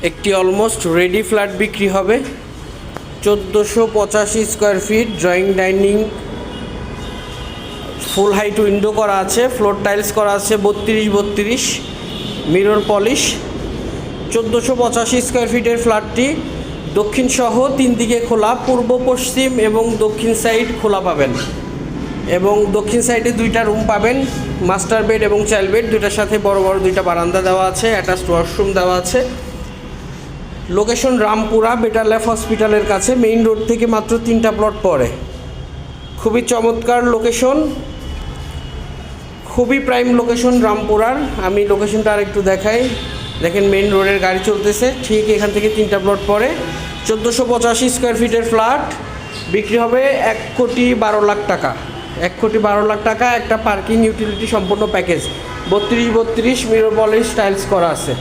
একটি almost ready flat বিক্রি হবে 1485 স্কোয়ার ফিট, ড্রয়িং ডাইনিং, ফুল হাইট উইন্ডো করা আছে, ফ্লোর টাইলস করা আছে 32 মিরর পলিশ। 1485 স্কোয়ার ফিটের ফ্ল্যাটটি দক্ষিণ সহ 3 দিকে খোলা, পূর্ব পশ্চিম এবং দক্ষিণ সাইড খোলা পাবেন এবং দক্ষিণ সাইডে 2টা রুম পাবেন, মাস্টার বেড এবং চাইল্ড বেড, দুইটার সাথে বড় বড় 2টা বারান্দা দেওয়া আছে, অ্যাটাচড ওয়াশরুম দেওয়া আছে। লোকেশন রামপুরা, বেটার লাইফ হসপিটালের কাছে, মেইন রোড থেকে মাত্র 3টা প্লট পড়ে। খুবই চমৎকার লোকেশন, খুবই প্রাইম লোকেশন রামপুরার। আমি লোকেশনটা আর একটু দেখাই। দেখেন মেইন রোডের গাড়ি চলতেছে, ঠিক এখান থেকে 3টা প্লট পড়ে। 1485 স্কোয়ার ফিটের ফ্ল্যাট বিক্রি হবে 1,12,00,000 টাকা। 1,12,00,000 টাকা, একটা পার্কিং ইউটিলিটি সম্পূর্ণ প্যাকেজ, 32 মিরর পলিশ টাইলস করা আছে।